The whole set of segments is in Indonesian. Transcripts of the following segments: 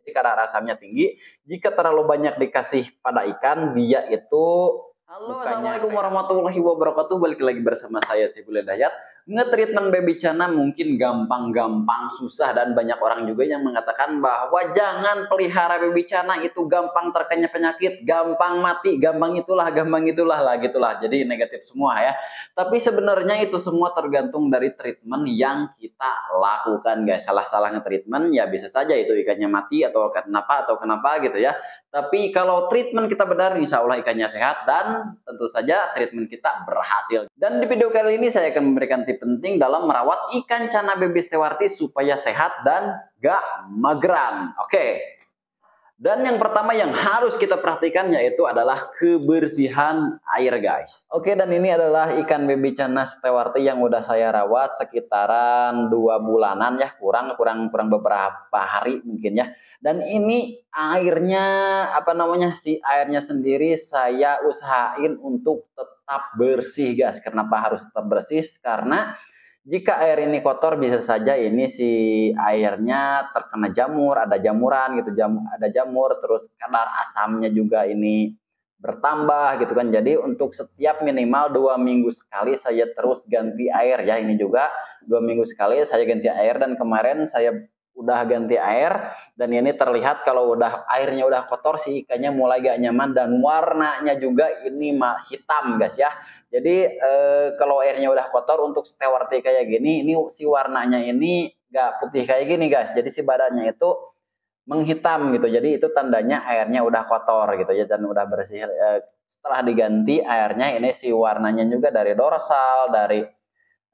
kadar asamnya tinggi. Jika terlalu banyak dikasih pada ikan, dia itu Halo, assalamualaikum warahmatullahi wabarakatuh. Balik lagi bersama saya Siful Hidayat. Nge-treatment baby Chana mungkin gampang-gampang, susah, dan banyak orang juga yang mengatakan bahwa jangan pelihara baby Chana, itu gampang terkena penyakit, gampang mati, gampang itulah lah gitulah. Jadi negatif semua ya. Tapi sebenarnya itu semua tergantung dari treatment yang kita lakukan guys. Salah-salah nge-treatment ya bisa saja itu ikannya mati atau kenapa gitu ya. Tapi kalau treatment kita benar, insya Allah ikannya sehat dan tentu saja treatment kita berhasil. Dan di video kali ini saya akan memberikan tips penting dalam merawat ikan Chana baby stewarti supaya sehat dan gak mageran. Oke. Dan yang pertama yang harus kita perhatikan yaitu adalah kebersihan air guys. Oke, dan ini adalah ikan baby Chana stewarti yang udah saya rawat sekitaran 2 bulanan ya, kurang beberapa hari mungkin ya. Dan ini airnya airnya sendiri saya usahain untuk tetap bersih guys. Kenapa harus tetap bersih? Karena jika air ini kotor bisa saja ini si airnya terkena jamur, ada jamuran gitu, ada jamur, terus kadar asamnya juga ini bertambah gitu kan. Jadi untuk setiap minimal 2 minggu sekali saya terus ganti air ya. Ini juga 2 minggu sekali saya ganti air, dan kemarin saya udah ganti air, dan ini terlihat kalau udah airnya udah kotor si ikannya mulai gak nyaman, dan warnanya juga ini hitam guys ya. Jadi kalau airnya udah kotor untuk stewarti kayak gini, ini si warnanya ini gak putih kayak gini guys. Jadi si badannya itu menghitam gitu. Jadi itu tandanya airnya udah kotor gitu ya, dan udah bersih. Setelah diganti airnya, ini si warnanya juga dari dorsal, dari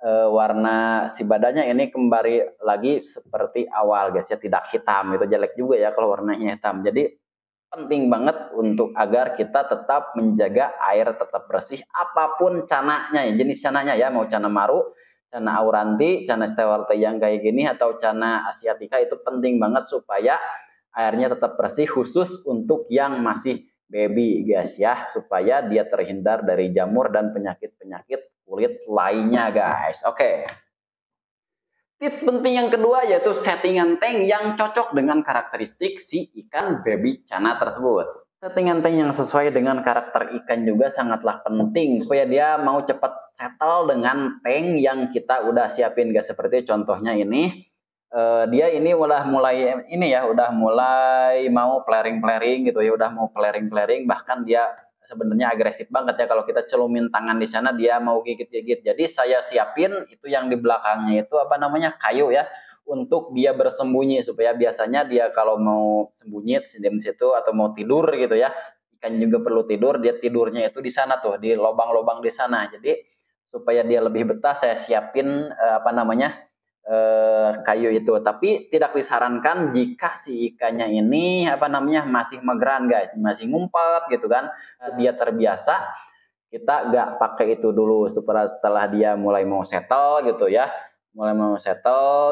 warna si badannya ini kembali lagi seperti awal guys ya, tidak hitam. Itu jelek juga ya kalau warnanya hitam. Jadi penting banget untuk agar kita tetap menjaga air tetap bersih apapun cananya ya, jenis cananya ya, mau cana maru, cana auranti, cana stewarti yang kayak gini, atau cana asiatica, itu penting banget supaya airnya tetap bersih, khusus untuk yang masih baby guys ya, supaya dia terhindar dari jamur dan penyakit-penyakit kulit lainnya guys. Oke. Tips penting yang kedua yaitu settingan tank yang cocok dengan karakteristik si ikan baby Chana tersebut. Settingan tank yang sesuai dengan karakter ikan juga sangatlah penting supaya dia mau cepat settle dengan tank yang kita udah siapin guys. Seperti contohnya ini, dia ini udah mulai mau flaring gitu ya, udah mau flaring, bahkan dia sebenarnya agresif banget ya. Kalau kita celumin tangan di sana dia mau gigit-gigit. Jadi saya siapin itu yang di belakangnya itu kayu ya, untuk dia bersembunyi, supaya biasanya dia kalau mau sembunyi di situ atau mau tidur gitu ya, ikan juga perlu tidur, dia tidurnya itu di sana tuh, di lubang-lubang di sana. Jadi supaya dia lebih betah saya siapin kayu itu. Tapi tidak disarankan jika si ikannya ini masih mageran guys, masih ngumpet gitu kan. Dia terbiasa, kita nggak pakai itu dulu. Setelah dia mulai mau settle gitu ya,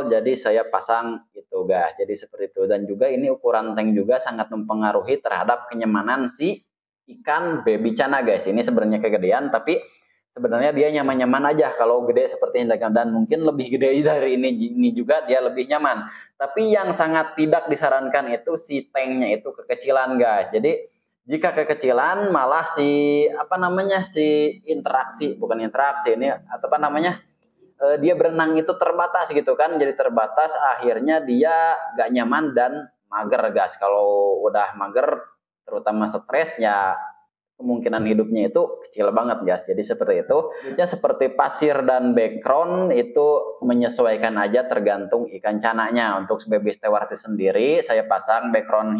jadi saya pasang itu guys. Jadi seperti itu. Dan juga ini ukuran tank juga sangat mempengaruhi terhadap kenyamanan si ikan baby Chana guys. Ini sebenarnya kegedean, tapi sebenarnya dia nyaman-nyaman aja kalau gede seperti ini, dan mungkin lebih gede dari ini juga dia lebih nyaman. Tapi yang sangat tidak disarankan itu si tanknya itu kekecilan guys. Jadi jika kekecilan malah si dia berenang itu terbatas gitu kan. Jadi terbatas, akhirnya dia gak nyaman dan mager guys. Kalau udah mager terutama stres ya, kemungkinan hidupnya itu kecil banget guys. Jadi seperti itu. Ya, seperti pasir dan background itu menyesuaikan aja tergantung ikan cananya. Untuk baby stewarti sendiri saya pasang background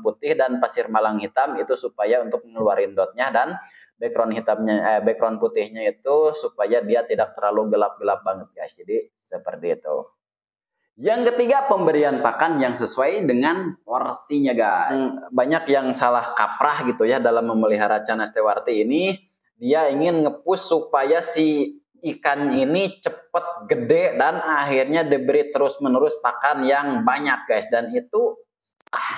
putih dan pasir malang hitam, itu supaya untuk ngeluarin dotnya, dan background putihnya itu supaya dia tidak terlalu gelap-gelap banget guys. Jadi seperti itu. Yang ketiga, pemberian pakan yang sesuai dengan porsinya guys. Banyak yang salah kaprah gitu ya dalam memelihara Chana stewarti ini. Dia ingin nge-push supaya si ikan ini cepet gede, dan akhirnya diberi terus-menerus pakan yang banyak guys. Dan itu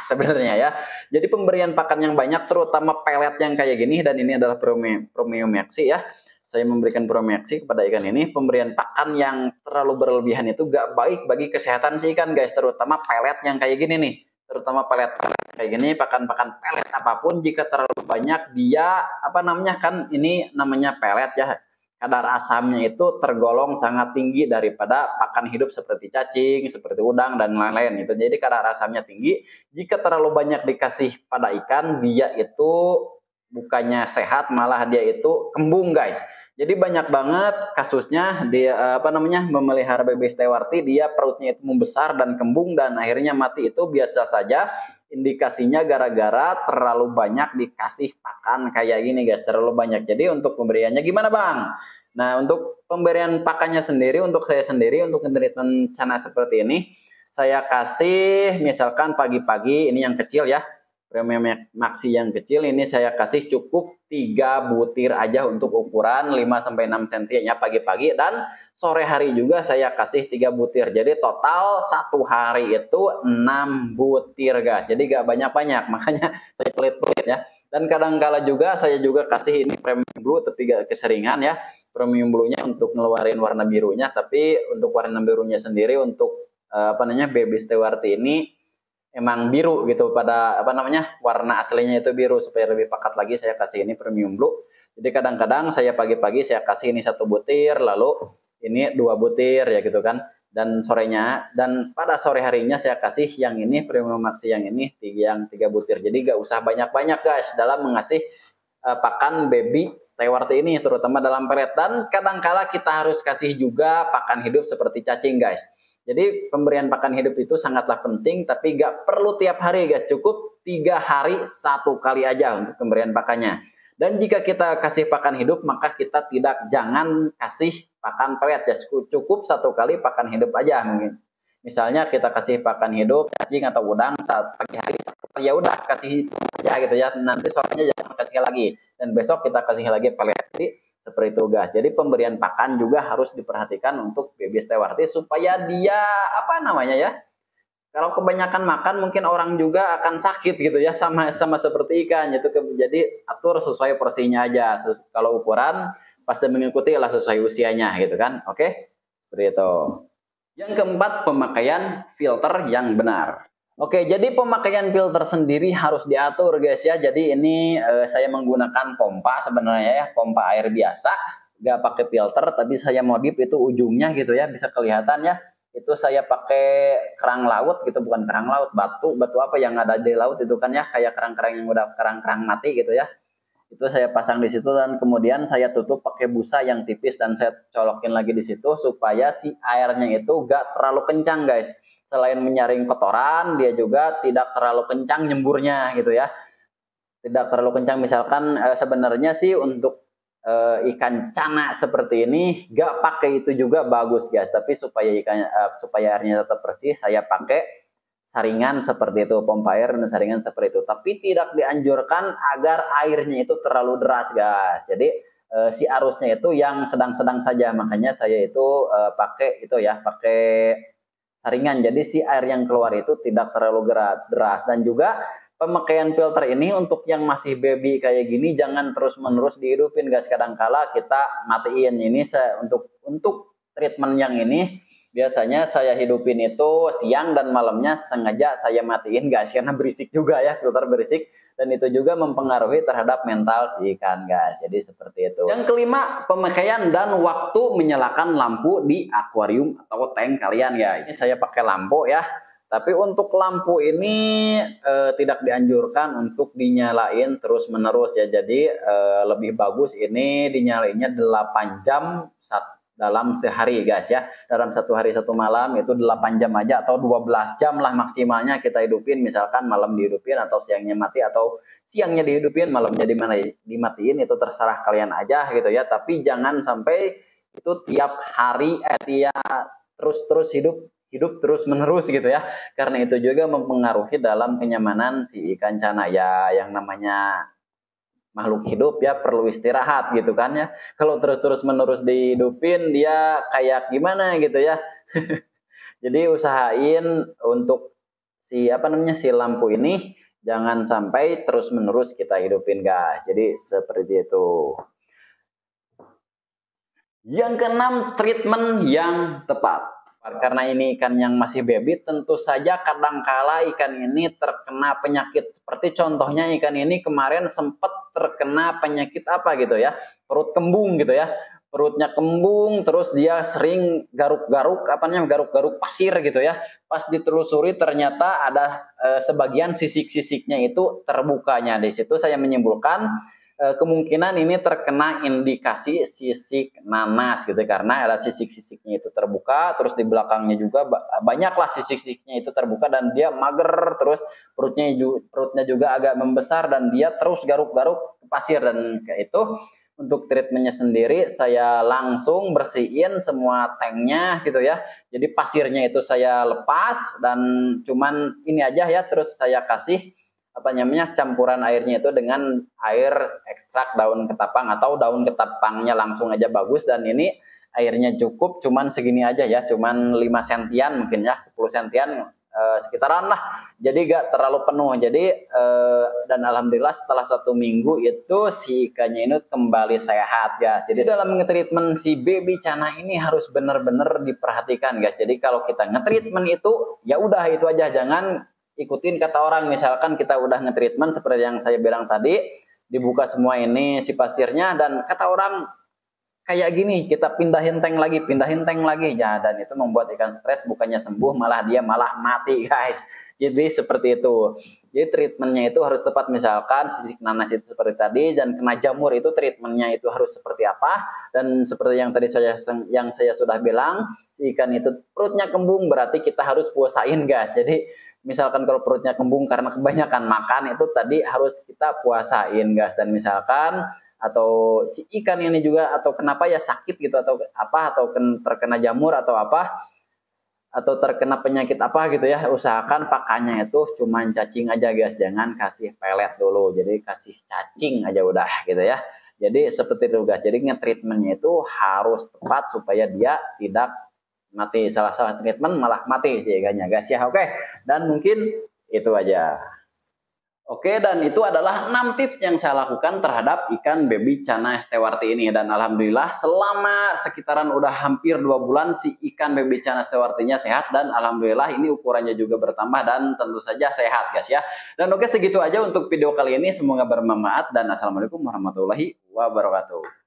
sebenarnya ya. Jadi pemberian pakan yang banyak, terutama pelet yang kayak gini, dan ini adalah premium maxi ya. saya memberikan promeksi kepada ikan ini, pemberian pakan yang terlalu berlebihan itu gak baik bagi kesehatan si ikan guys, terutama pelet yang kayak gini nih, terutama pelet kayak gini, pakan-pakan pelet apapun jika terlalu banyak dia apa namanya, kan ini namanya pelet ya, kadar asamnya itu tergolong sangat tinggi daripada pakan hidup seperti cacing, seperti udang dan lain-lain itu. Jadi kadar asamnya tinggi, jika terlalu banyak dikasih pada ikan, dia itu bukannya sehat, malah dia itu kembung guys. Jadi banyak banget kasusnya dia apa namanya, memelihara baby stewarti, dia perutnya itu membesar dan kembung dan akhirnya mati. Itu biasa saja indikasinya gara-gara terlalu banyak dikasih pakan kayak gini guys, terlalu banyak. Jadi untuk pemberiannya gimana bang? Nah untuk pemberian pakannya sendiri, untuk saya sendiri untuk treatment cana seperti ini, saya kasih misalkan pagi-pagi ini yang kecil ya, premium maxi yang kecil ini saya kasih cukup 3 butir aja untuk ukuran 5-6 cm ya pagi-pagi, dan sore hari juga saya kasih 3 butir. Jadi total satu hari itu 6 butir guys. Jadi gak banyak-banyak, makanya saya pelit-pelit ya. Dan kadang-kala juga saya juga kasih ini premium blue, tapi gak keseringan ya. Premium blue-nya untuk ngeluarin warna birunya, tapi untuk warna birunya sendiri untuk apa namanya, baby stewarti ini emang biru gitu, pada apa namanya, warna aslinya itu biru. Supaya lebih pekat lagi saya kasih ini premium blue. Jadi kadang-kadang saya pagi-pagi saya kasih ini 1 butir, lalu ini 2 butir ya gitu kan, dan sorenya dan pada sore harinya saya kasih yang ini premium maxi yang ini yang 3 butir. Jadi gak usah banyak-banyak guys dalam mengasih pakan baby stewarti ini, terutama dalam pelet. Dan kadangkala kita harus kasih juga pakan hidup seperti cacing guys. Jadi pemberian pakan hidup itu sangatlah penting, tapi gak perlu tiap hari guys, cukup 3 hari 1 kali aja untuk pemberian pakannya. Dan jika kita kasih pakan hidup, maka kita jangan kasih pakan pelet ya, cukup 1 kali pakan hidup aja mungkin. Misalnya kita kasih pakan hidup cacing atau udang saat pagi hari, ya udah kasih aja gitu ya, nanti sorenya jangan kasih lagi, dan besok kita kasih lagi pelet. Jadi seperti itu guys. Jadi pemberian pakan juga harus diperhatikan untuk baby stewarti supaya dia apa namanya ya, kalau kebanyakan makan mungkin orang juga akan sakit gitu ya, sama seperti ikan gitu. Jadi atur sesuai porsinya aja, kalau ukuran pasti mengikuti lah sesuai usianya gitu kan. Oke, seperti itu. Yang keempat, pemakaian filter yang benar. Oke, jadi pemakaian filter sendiri harus diatur guys ya. Jadi ini saya menggunakan pompa sebenarnya ya, pompa air biasa, nggak pakai filter, tapi saya modif itu ujungnya gitu ya, bisa kelihatan ya. Itu saya pakai kerang laut gitu, bukan kerang laut, batu apa yang ada di laut itu kan ya, kayak kerang-kerang yang udah kerang-kerang mati gitu ya. Itu saya pasang di situ dan kemudian saya tutup pakai busa yang tipis dan saya colokin lagi di situ supaya si airnya itu gak terlalu kencang guys. Selain menyaring kotoran, dia juga tidak terlalu kencang nyemburnya gitu ya. Tidak terlalu kencang, misalkan sebenarnya sih untuk ikan cana seperti ini gak pakai itu juga bagus guys, tapi supaya supaya airnya tetap bersih saya pakai saringan seperti itu, pompa air dan saringan seperti itu. Tapi tidak dianjurkan agar airnya itu terlalu deras guys. Jadi si arusnya itu yang sedang-sedang saja, makanya saya itu pakai itu ya, pakai saringan. Jadi si air yang keluar itu tidak terlalu deras. Dan juga pemakaian filter ini untuk yang masih baby kayak gini jangan terus-menerus dihidupin guys. Kadangkala kita matiin ini. Untuk treatment yang ini biasanya saya hidupin itu siang dan malamnya sengaja saya matiin guys, karena berisik juga ya, filter berisik, dan itu juga mempengaruhi terhadap mental si ikan guys. Jadi seperti itu. Yang kelima, pemakaian dan waktu menyalakan lampu di akuarium atau tank kalian guys. Ini saya pakai lampu ya, tapi untuk lampu ini tidak dianjurkan untuk dinyalain terus-menerus ya. Jadi lebih bagus ini dinyalainnya 8 jam dalam sehari guys ya. Dalam 1 hari 1 malam itu 8 jam aja, atau 12 jam lah maksimalnya kita hidupin. Misalkan malam dihidupin atau siangnya mati, atau siangnya dihidupin malamnya dimatiin, itu terserah kalian aja gitu ya. Tapi jangan sampai itu tiap hari terus hidup terus menerus gitu ya, karena itu juga mempengaruhi dalam kenyamanan si ikan cana ya. Yang namanya makhluk hidup ya perlu istirahat gitu kan ya. Kalau terus menerus dihidupin dia kayak gimana gitu ya. Jadi usahain untuk si apa namanya, si lampu ini jangan sampai terus menerus kita hidupin guys. Jadi seperti itu. Yang keenam, treatment yang tepat. Karena ini ikan yang masih baby, tentu saja kadangkala ikan ini terkena penyakit. Seperti contohnya ikan ini kemarin sempat terkena penyakit apa gitu ya, perut kembung gitu ya. Perutnya kembung, terus dia sering garuk-garuk, apa namanya, garuk-garuk pasir gitu ya. Pas ditelusuri ternyata ada sebagian sisik-sisiknya itu terbukanya. Di situ saya menyimpulkan kemungkinan ini terkena indikasi sisik nanas gitu, karena ada sisik-sisiknya itu terbuka, terus di belakangnya juga banyaklah sisik-sisiknya itu terbuka dan dia mager, terus perutnya juga agak membesar dan dia terus garuk-garuk pasir. Dan kayak itu untuk treatmentnya sendiri saya langsung bersihin semua tanknya gitu ya, jadi pasirnya itu saya lepas dan cuman ini aja ya, terus saya kasih apa namanya, campuran airnya itu dengan air ekstrak daun ketapang atau daun ketapangnya langsung aja bagus. Dan ini airnya cukup cuman segini aja ya, cuman 5 sentian mungkin ya, 10 sentian sekitaran lah, jadi gak terlalu penuh. Jadi dan alhamdulillah setelah 1 minggu itu si ikannya ini kembali sehat guys. Jadi dalam ngetreatment si baby cana ini harus benar-benar diperhatikan guys. Jadi kalau kita ngetreatment itu ya udah itu aja, jangan ikutin kata orang. Misalkan kita udah ngetreatment seperti yang saya bilang tadi, dibuka semua ini si pasirnya, dan kata orang kayak gini, kita pindahin tank lagi ya, dan itu membuat ikan stres, bukannya sembuh malah dia malah mati guys. Jadi seperti itu. Jadi treatmentnya itu harus tepat. Misalkan sisik nanas itu seperti tadi, dan kena jamur itu treatmentnya itu harus seperti apa. Dan seperti yang tadi saya sudah bilang, ikan itu perutnya kembung berarti kita harus puasain guys. Jadi misalkan kalau perutnya kembung karena kebanyakan makan, itu tadi harus kita puasain guys. Dan misalkan atau si ikan ini juga atau kenapa ya sakit gitu atau apa, atau terkena jamur atau apa, atau terkena penyakit apa gitu ya, usahakan pakannya itu cuma cacing aja guys, jangan kasih pelet dulu, jadi kasih cacing aja udah gitu ya. Jadi seperti itu guys. Jadi nge-treatmentnya itu harus tepat supaya dia tidak mati. Salah-salah treatment malah mati sih ikannya guys ya. Oke, dan mungkin itu aja. Oke, dan itu adalah 6 tips yang saya lakukan terhadap ikan baby cana stewarti ini. Dan alhamdulillah selama sekitaran udah hampir 2 bulan si ikan baby cana stewartinya sehat, dan alhamdulillah ini ukurannya juga bertambah dan tentu saja sehat guys ya. Dan oke, segitu aja untuk video kali ini, semoga bermanfaat dan assalamualaikum warahmatullahi wabarakatuh.